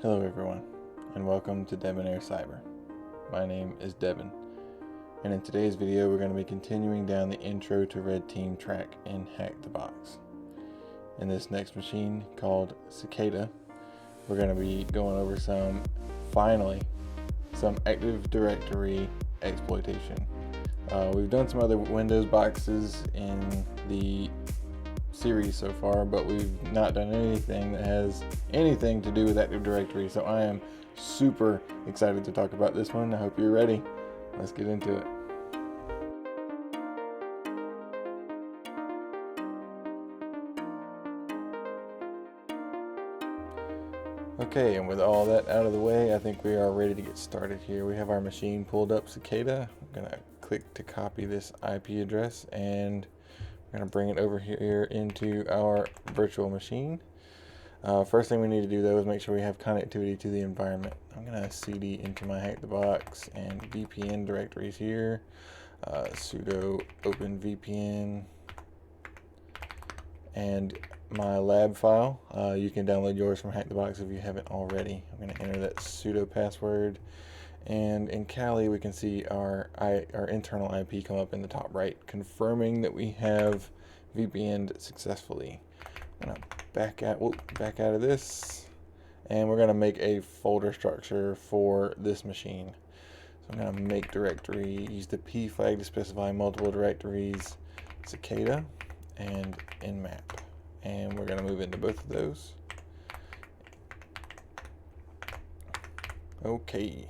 Hello everyone, and welcome to Debonair Cyber. My name is Devin, and in today's video we're going to be continuing down the Intro to Red Team track in Hack the Box. In this next machine called Cicada, we're going to be going over some Active Directory exploitation. We've done some other Windows boxes in the series so far, but we've not done anything that has anything to do with Active Directory, so I am super excited to talk about this one. I hope you're ready. Let's get into it. Okay, and with all that out of the way, I think we are ready to get started here. We have our machine pulled up, Cicada. I'm going to click to copy this IP address, and we're going to bring it over here into our virtual machine. First thing we need to do though is make sure we have connectivity to the environment. I'm going to cd into my Hack the Box and VPN directories here. Sudo open VPN and my lab file. You can download yours from Hack the Box if you haven't already. I'm going to enter that sudo password, and in Kali we can see our internal IP come up in the top right, confirming that we have VPN'd successfully. I'm going to back out of this, and we're going to make a folder structure for this machine. So I'm going to make directory, use the P flag to specify multiple directories, Cicada and nmap, and we're going to move into both of those. Okay,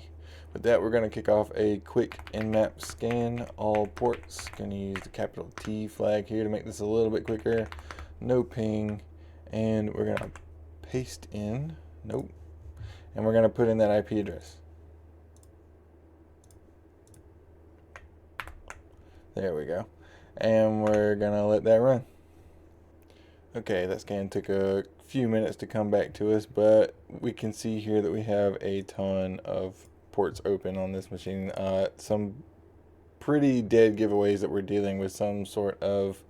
with that we're going to kick off a quick nmap scan all ports. Going to use the capital T flag here to make this a little bit quicker. No ping, and we're going to paste in, and we're going to put in that IP address. There we go, and we're going to let that run. Okay, that scan took a few minutes to come back to us, but we can see here that we have a ton of ports open on this machine. Some pretty dead giveaways that we're dealing with some sort of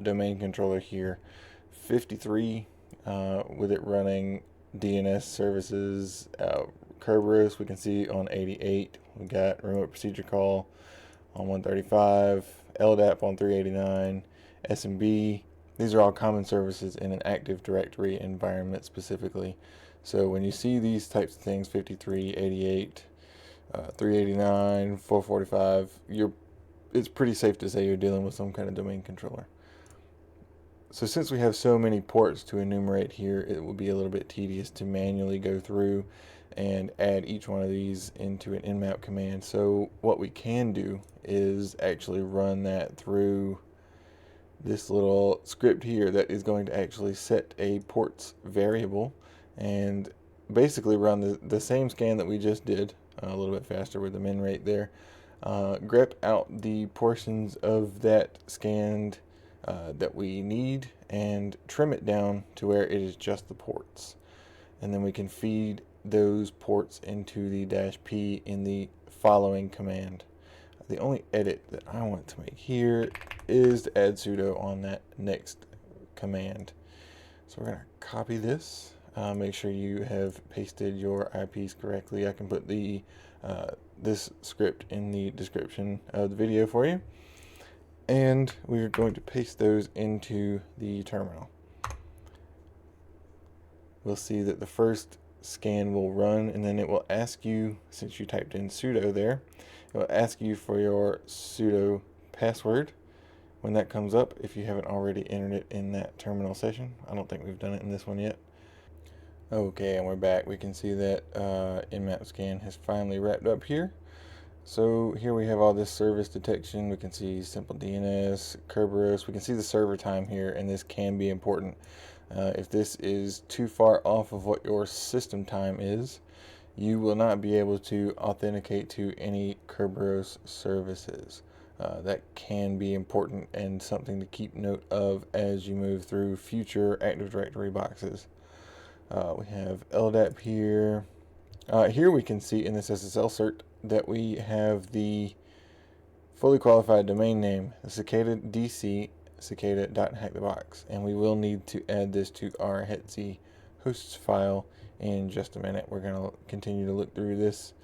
domain controller here. 53 with it running DNS services. Kerberos we can see on 88. We got remote procedure call on 135, LDAP on 389, SMB. These are all common services in an Active Directory environment specifically. So when you see these types of things, 53, 88, 389, 445, it's pretty safe to say you're dealing with some kind of domain controller. So since we have so many ports to enumerate here, it will be a little bit tedious to manually go through and add each one of these into an nmap command. So what we can do is actually run that through this little script here that is going to actually set a ports variable and basically run the same scan that we just did, a little bit faster with the min rate there. Grep out the portions of that scanned that we need and trim it down to where it is just the ports, and then we can feed those ports into the -p in the following command. The only edit that I want to make here is to add sudo on that next command. So we're going to copy this, make sure you have pasted your IPs correctly. I can put the this script in the description of the video for you. And we're going to paste those into the terminal. We'll see that the first scan will run, and then it will ask you, since you typed in sudo there, it will ask you for your sudo password when that comes up, if you haven't already entered it in that terminal session. I don't think we've done it in this one yet. Okay, and we're back. We can see that nmap scan has finally wrapped up here. So here we have all this service detection. We can see simple DNS, Kerberos. We can see the server time here, and this can be important. If this is too far off of what your system time is, you will not be able to authenticate to any Kerberos services. That can be important and something to keep note of as you move through future Active Directory boxes. We have LDAP here. Here we can see in this SSL cert that we have the fully qualified domain name, the Cicada DC, cicada.hackthebox, and we will need to add this to our Hetzy hosts file in just a minute. We're going to continue to look through this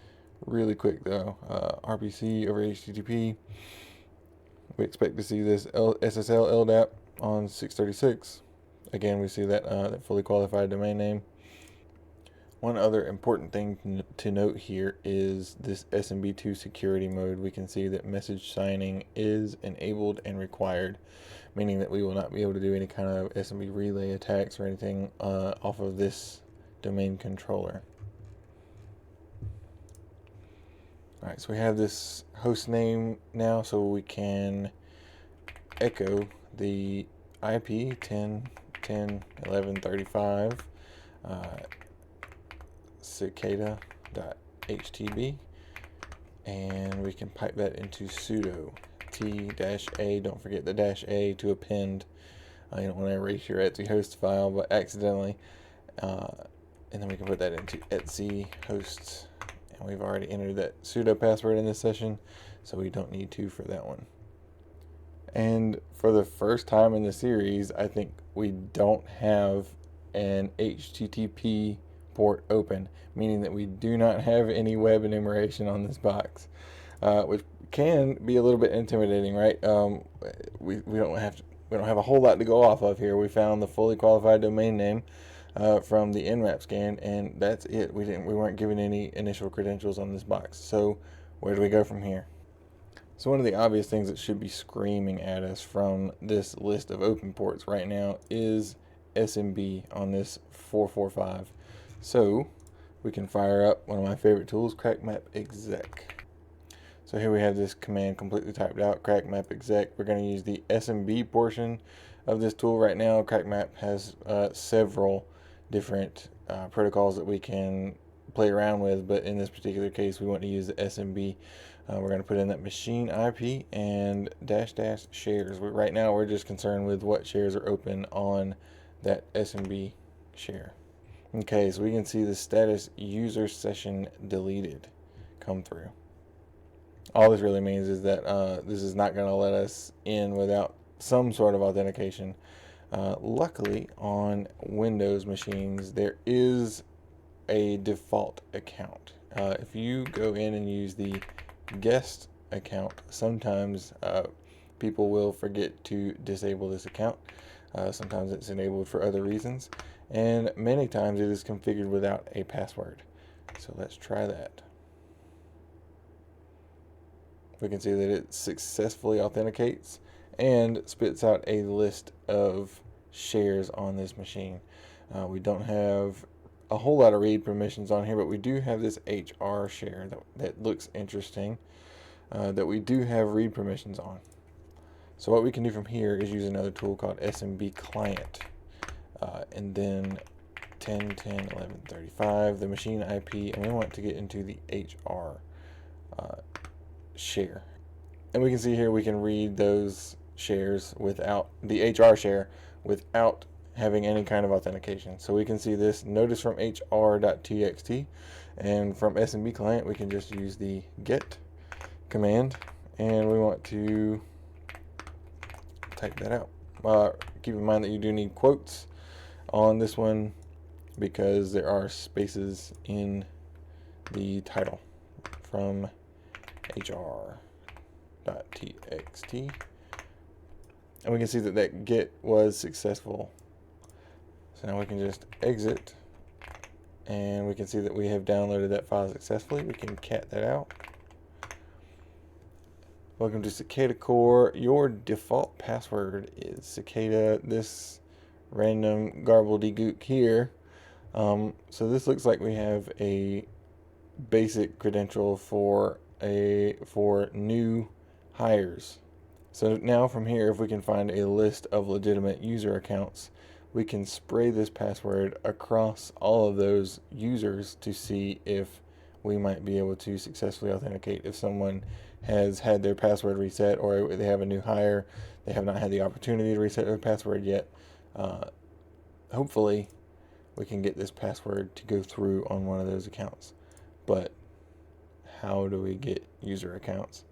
really quick though. RPC over HTTP. We expect to see this SSL LDAP on 636. Again, we see that, that fully qualified domain name. One other important thing to note here is this SMB2 security mode. We can see that message signing is enabled and required, meaning that we will not be able to do any kind of SMB relay attacks or anything off of this domain controller. Alright, so we have this host name now, so we can echo the IP 10.10.11.35 cicada.htb, and we can pipe that into sudo t-a. Don't forget the -a to append. You don't want to erase your etc host file but accidentally, and then we can put that into etc hosts, and we've already entered that sudo password in this session, so we don't need to for that one. And for the first time in the series, I think we don't have an HTTP port open, meaning that we do not have any web enumeration on this box, which can be a little bit intimidating, right? We don't have a whole lot to go off of here. We found the fully qualified domain name from the nmap scan, and that's it. We weren't given any initial credentials on this box. So where do we go from here? So one of the obvious things that should be screaming at us from this list of open ports right now is SMB on this 445. So we can fire up one of my favorite tools, crackmap.exec. So here we have this command completely typed out, crackmap.exec. We're going to use the SMB portion of this tool right now. Crackmap has several different protocols that we can play around with, but in this particular case we want to use the SMB. We're going to put in that machine IP and -- shares. Right now we're just concerned with what shares are open on that SMB share. Okay, so we can see the status user session deleted come through. All this really means is that this is not going to let us in without some sort of authentication. Luckily on Windows machines there is a default account. If you go in and use the guest account, sometimes people will forget to disable this account. Sometimes it's enabled for other reasons, and many times it is configured without a password. So let's try that. We can see that it successfully authenticates and spits out a list of shares on this machine. We don't have a whole lot of read permissions on here, but we do have this HR share that looks interesting, that we do have read permissions on. So what we can do from here is use another tool called SMB client, and then 10.10.11.35, the machine IP, and we want to get into the HR share. And we can see here we can read those shares without the HR share without having any kind of authentication. So we can see this notice from hr.txt, and from SMB client we can just use the get command, and we want to type that out. Keep in mind that you do need quotes on this one because there are spaces in the title from hr.txt, and we can see that that get was successful. So now we can just exit, and we can see that we have downloaded that file successfully. We can cat that out. Welcome to Cicada Core. Your default password is Cicada, this random garbledy-gook here. So this looks like we have a basic credential for new hires. So now from here, if we can find a list of legitimate user accounts, we can spray this password across all of those users to see if we might be able to successfully authenticate. If someone has had their password reset, or they have a new hire, they have not had the opportunity to reset their password yet, hopefully we can get this password to go through on one of those accounts. But how do we get user accounts?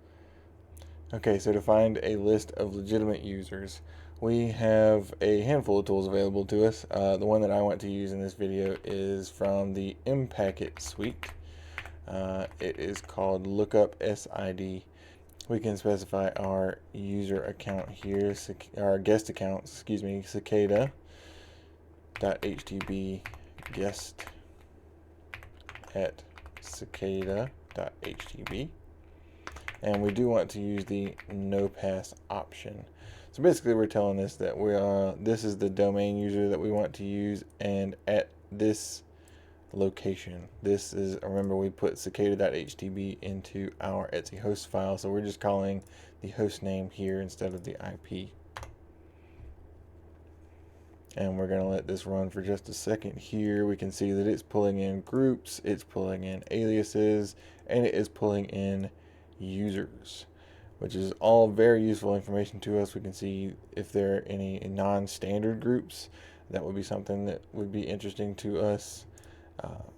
Okay, so to find a list of legitimate users, we have a handful of tools available to us. The one that I want to use in this video is from the Mpacket suite. It is called lookup SID. We can specify our user account here, our guest account, excuse me, cicada.htb guest at cicada.htb, and we do want to use the no pass option. So basically we're telling this that this is the domain user that we want to use, and at this location, this is, remember we put cicada.htb into our Etsy host file, so we're just calling the host name here instead of the IP. And we're going to let this run for just a second here. We can see that it's pulling in groups, it's pulling in aliases, and it is pulling in users, which is all very useful information to us. We can see if there are any non-standard groups. That would be something that would be interesting to us.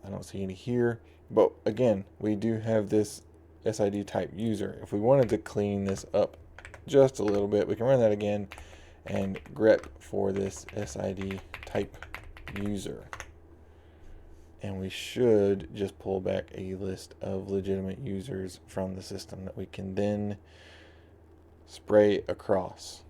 I don't see any here, but again, we do have this SID type user. If we wanted to clean this up just a little bit, we can run that again and grep for this SID type user, and we should just pull back a list of legitimate users from the system that we can then spray across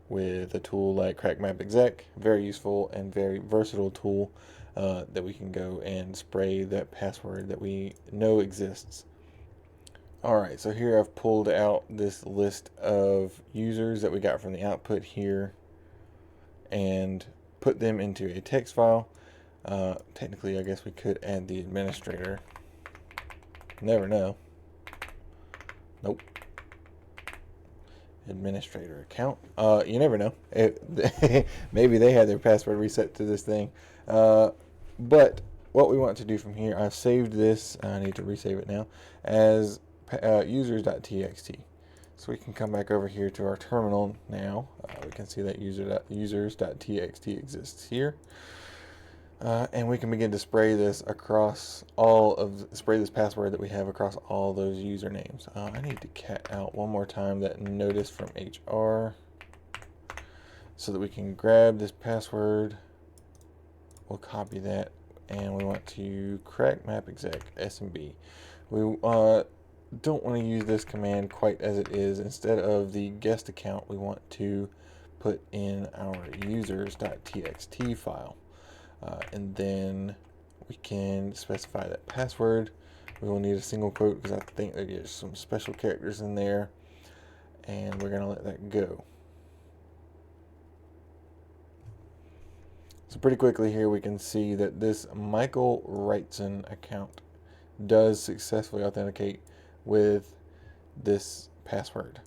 with a tool like crackmapexec. Very useful and very versatile tool that we can go and spray that password that we know exists. Alright, so here I've pulled out this list of users that we got from the output here and put them into a text file. Technically, I guess we could add the administrator. Never know. Nope. Administrator account. You never know. Maybe they had their password reset to this thing. But what we want to do from here, I've saved this. I need to resave it now as users.txt. So we can come back over here to our terminal now. We can see that users.txt exists here. And we can begin to spray this across spray this password that we have across all those usernames. I need to cat out one more time that notice from HR so that we can grab this password. We'll copy that, and we want to crackmapexec SMB. We don't want to use this command quite as it is. Instead of the guest account, we want to put in our users.txt file. And then we can specify that password. We will need a single quote because I think there's some special characters in there, and we're going to let that go. So pretty quickly here we can see that this Michael Wrightson account does successfully authenticate with this password.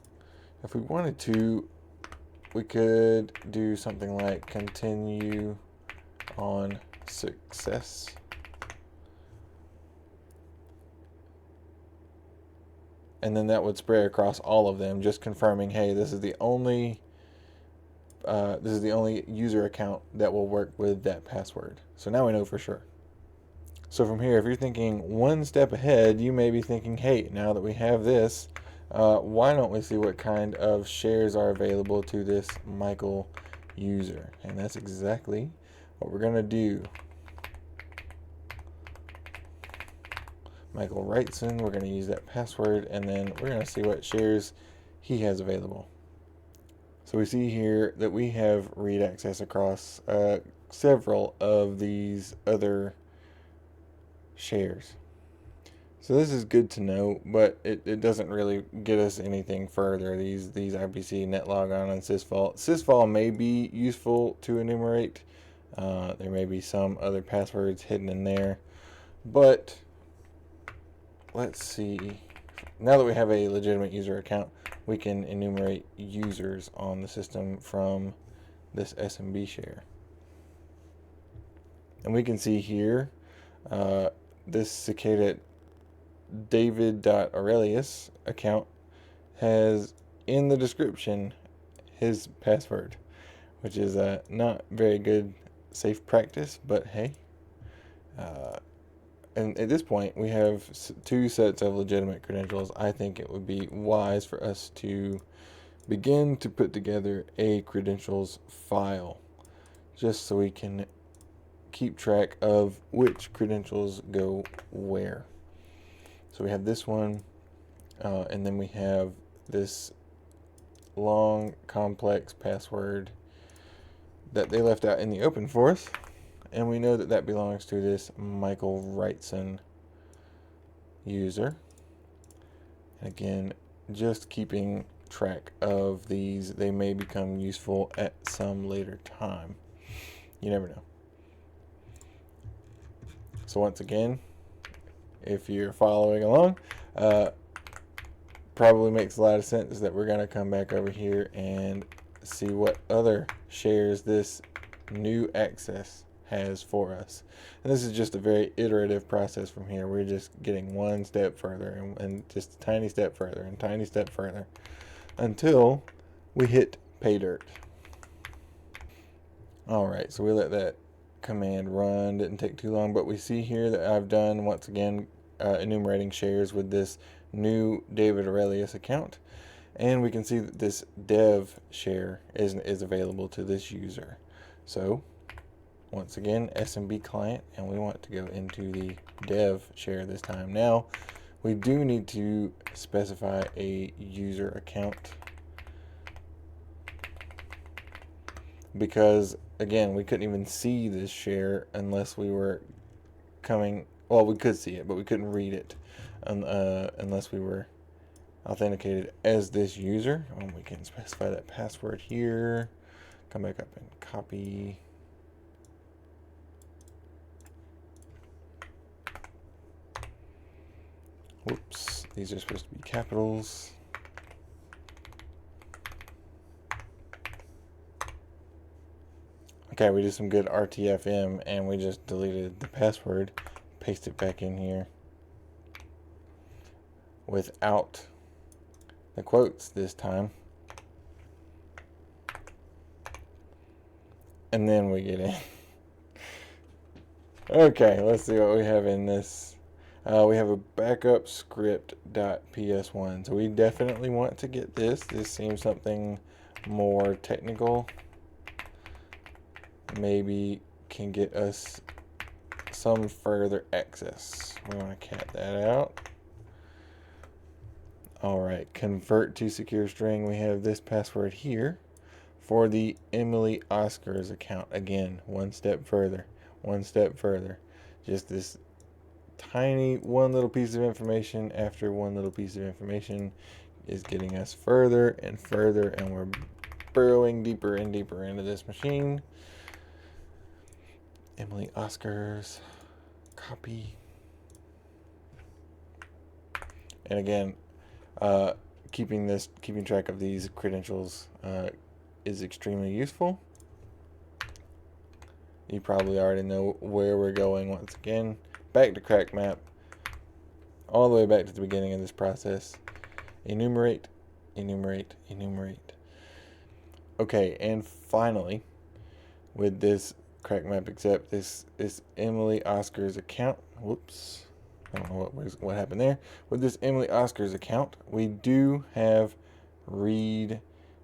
If we wanted to, we could do something like continue on success, and then that would spray across all of them, just confirming, hey, this is the only user account that will work with that password. So now we know for sure. So from here, if you're thinking one step ahead, you may be thinking, hey, now that we have this, why don't we see what kind of shares are available to this Michael user? And that's exactly what we're going to do. Michael Wrightson, we're going to use that password, and then we're going to see what shares he has available. So we see here that we have read access across several of these other shares. So this is good to know, but it doesn't really get us anything further. These IPC, netlogon, and sysvol. Sysvol may be useful to enumerate. There may be some other passwords hidden in there, but let's see. Now that we have a legitimate user account, we can enumerate users on the system from this SMB share. And we can see here this Cicada David.Aurelius account has in the description his password, which is not very good safe practice, but hey. And at this point, we have two sets of legitimate credentials. I think it would be wise for us to begin to put together a credentials file, just so we can keep track of which credentials go where. So we have this one, and then we have this long, complex password that they left out in the open for us, and we know that that belongs to this Michael Wrightson user. And again, just keeping track of these, they may become useful at some later time. You never know. So once again, if you're following along, probably makes a lot of sense that we're going to come back over here and see what other shares this new access has for us. And this is just a very iterative process from here. We're just getting one step further and just a tiny step further and tiny step further until we hit pay dirt. Alright, so we let that command run. Didn't take too long, but we see here that I've done, once again, enumerating shares with this new David Aurelius account. And we can see that this dev share is available to this user. So once again, SMB client, and we want to go into the dev share this time. Now, we do need to specify a user account, because again, we couldn't even see this share unless we were coming, well, we could see it, but we couldn't read it unless we were authenticated as this user. And we can specify that password here, come back up and copy. Whoops, these are supposed to be capitals. Okay, we did some good RTFM and we just deleted the password, paste it back in here without the quotes this time. And then we get in. Okay, let's see what we have in this. We have a backup script.ps1. So we definitely want to get this. This seems something more technical. Maybe can get us some further access. We want to cat that out. Alright, convert to secure string. We have this password here for the Emily Oscars account. Again, one step further, one step further. Just this tiny one little piece of information after one little piece of information is getting us further and further, and we're burrowing deeper and deeper into this machine. Emily Oscars, copy. And again, keeping track of these credentials is extremely useful. You probably already know where we're going. Once again, back to crack map, all the way back to the beginning of this process. Enumerate, enumerate, enumerate. Okay, and finally, with this crack map accept, this Emily Oscars account. Whoops, I don't know what happened there. With this Emily Oscars account, we do have read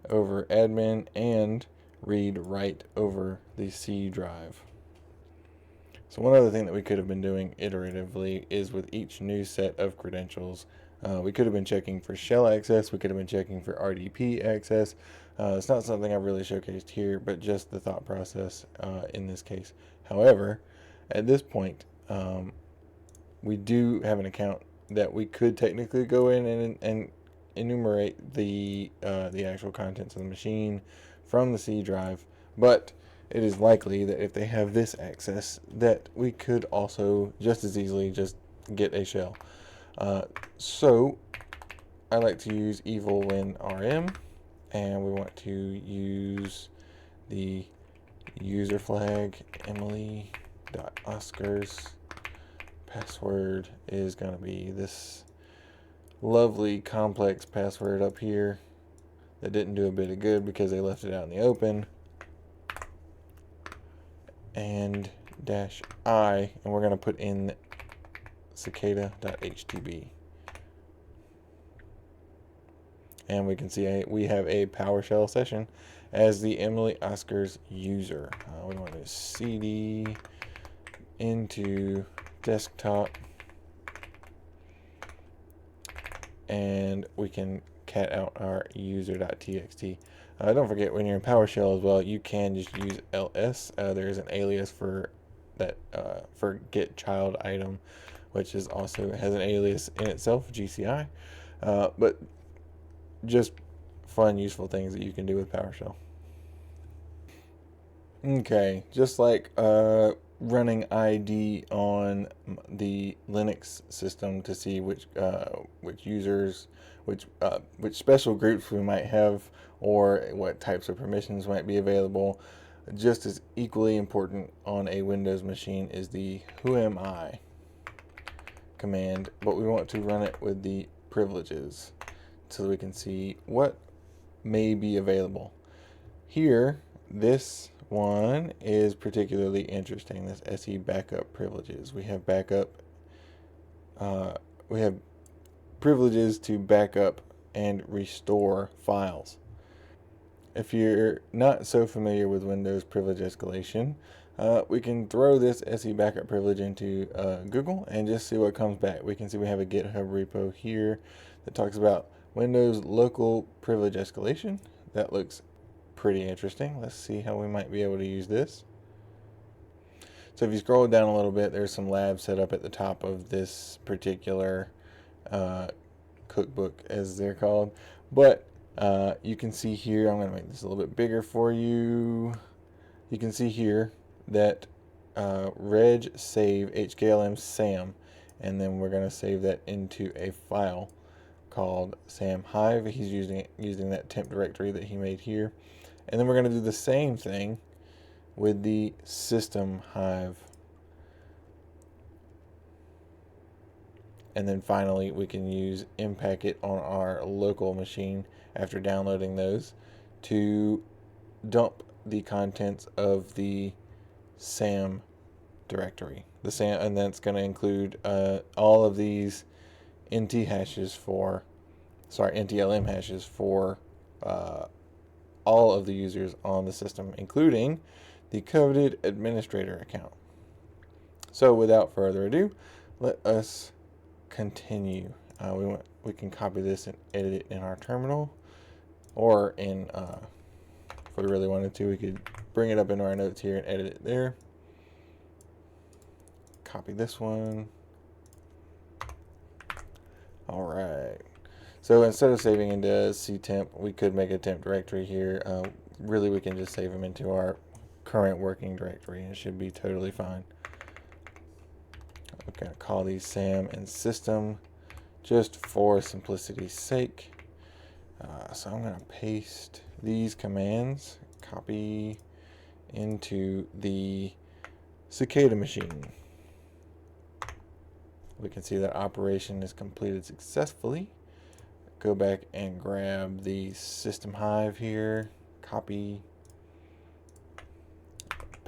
over admin and read write over the C drive. So one other thing that we could have been doing iteratively is with each new set of credentials, we could have been checking for shell access, we could have been checking for RDP access. It's not something I've really showcased here, but just the thought process in this case. However, at this point, we do have an account that we could technically go in and enumerate the actual contents of the machine from the C drive, but it is likely that if they have this access, that we could also just as easily just get a shell. So I like to use evil when rm, and we want to use the user flag Emily.Oscars. Password is going to be this lovely complex password up here that didn't do a bit of good because they left it out in the open. And -I, and we're going to put in cicada.htb. And we can see we have a PowerShell session as the Emily Oscars user. We want to cd into desktop, and we can cat out our user.txt. Don't forget, when you're in PowerShell as well, you can just use ls. There's an alias for that for get child item, which is also has an alias in itself, GCI. But just fun, useful things that you can do with PowerShell. Okay, just like running ID on the Linux system to see which users, which special groups we might have, or what types of permissions might be available. Just as equally important on a Windows machine is the whoami command, but we want to run it with the privileges so that we can see what may be available. Here, this one is particularly interesting. This SE backup privileges. We have we have privileges to backup and restore files. If you're not so familiar with Windows privilege escalation, we can throw this SE backup privilege into Google and just see what comes back. We can see we have a GitHub repo here that talks about Windows local privilege escalation. That looks pretty interesting. Let's see how we might be able to use this. So if you scroll down a little bit, there's some labs set up at the top of this particular cookbook, as they're called. But you can see here, I'm going to make this a little bit bigger for you. You can see here that reg save hklm sam, and then we're going to save that into a file called sam hive. He's using that temp directory that he made here. And then we're going to do the same thing with the system hive. And then finally, we can use Impacket on our local machine after downloading those to dump the contents of the SAM directory. The SAM, and that's going to include all of these NT hashes for, NTLM hashes for all of the users on the system, including the coveted administrator account. So without further ado, let us continue. We can copy this and edit it in our terminal, or in if we really wanted to, we could bring it up into our notes here and edit it there. Copy this one. All right. So instead of saving into ctemp, we could make a temp directory here. Really, we can just save them into our current working directory, and it should be totally fine. We're going to call these SAM and system just for simplicity's sake. So I'm going to paste these commands, copy into the Cicada machine. We can see that operation is completed successfully. Go back and grab the system hive here, copy,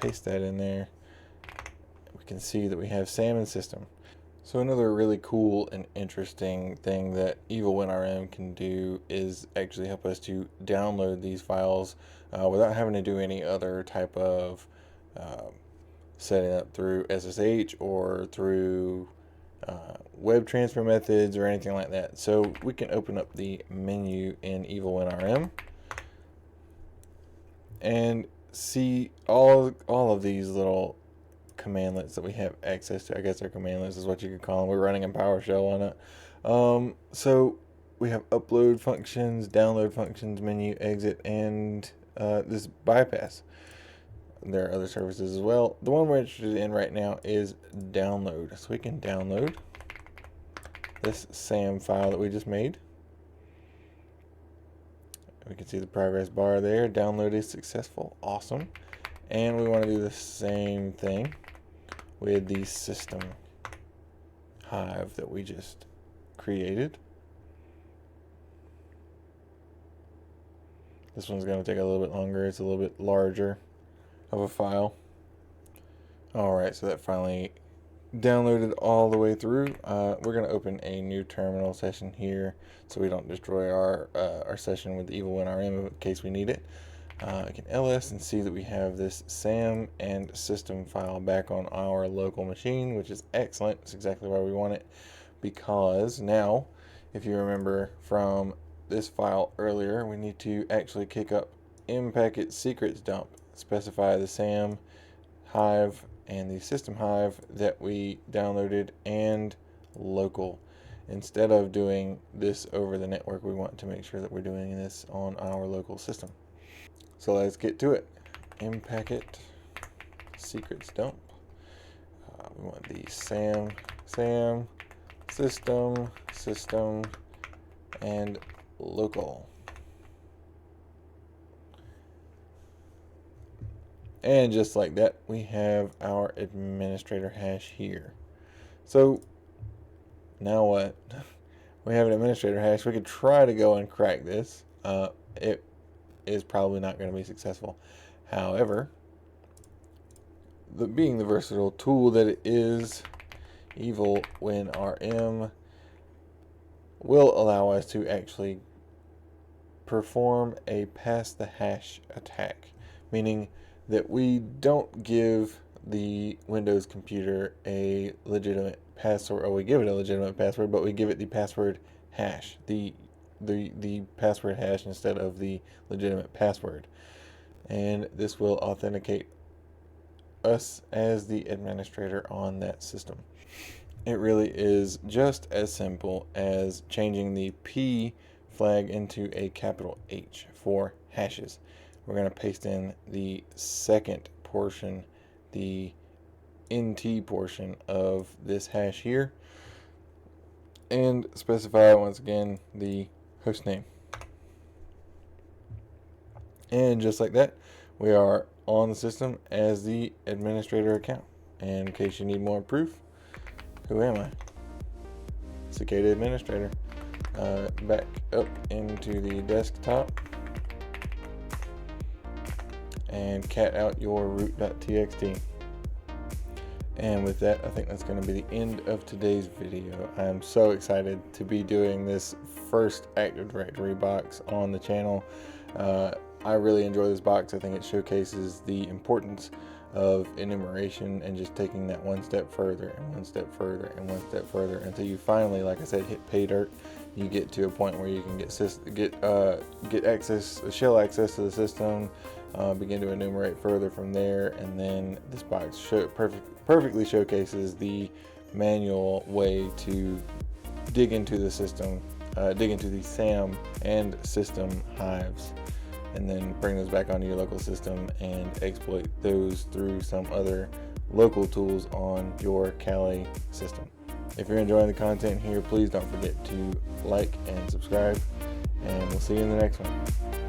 paste that in there. We can see that we have SAM and system. So another really cool and interesting thing that EvilWinRM can do is actually help us to download these files without having to do any other type of setting up through SSH or through web transfer methods or anything like that. So we can open up the menu in EvilWinRM and see all of these little commandlets that we have access to. I guess they're commandlets is what you could call them. We're running in PowerShell on it. So we have upload functions, download functions, menu, exit, and this bypass. There are other services as well. The one we're interested in right now is download. So we can download this SAM file that we just made. We can see the progress bar there. Download is successful. Awesome. And we want to do the same thing with the system hive that we just created. This one's going to take a little bit longer. It's a little bit larger of a file. Alright, so that finally downloaded all the way through, we're going to open a new terminal session here so we don't destroy our session with the eval_win_rm in case we need it. I can ls and see that we have this SAM and system file back on our local machine, which is excellent. It's exactly why we want it, because now, if you remember from this file earlier, we need to actually kick up mpacket secrets dump, specify the SAM hive and the system hive that we downloaded, and local. Instead of doing this over the network, we want to make sure that we're doing this on our local system. So let's get to it. Mpacket secrets dump. We want the SAM system, and local. And just like that, we have our administrator hash here. So now what? We have an administrator hash. We could try to go and crack this. It is probably not going to be successful. However, being the versatile tool that it is, eval_win_rm will allow us to actually perform a pass the hash attack, meaning that we don't give the Windows computer a legitimate password, or we give it a legitimate password, but we give it the password hash, the password hash instead of the legitimate password. And this will authenticate us as the administrator on that system. It really is just as simple as changing the P flag into a capital H for hashes. We're going to paste in the second portion, the NT portion of this hash here, and specify once again the host name. And just like that, we are on the system as the administrator account. And in case you need more proof, who am I? Cicada administrator. Back up into the desktop and cat out your root.txt. And with that, I think that's going to be the end of today's video. I'm so excited to be doing this first Active Directory box on the channel. I really enjoy this box. I think it showcases the importance of enumeration and just taking that one step further and one step further and one step further until you finally, like I said, hit pay dirt. You get to a point where you can get shell access to the system, begin to enumerate further from there, and then this box perfectly showcases the manual way to dig into the system, dig into the SAM and system hives, and then bring those back onto your local system and exploit those through some other local tools on your Kali system. If you're enjoying the content here, please don't forget to like and subscribe, and we'll see you in the next one.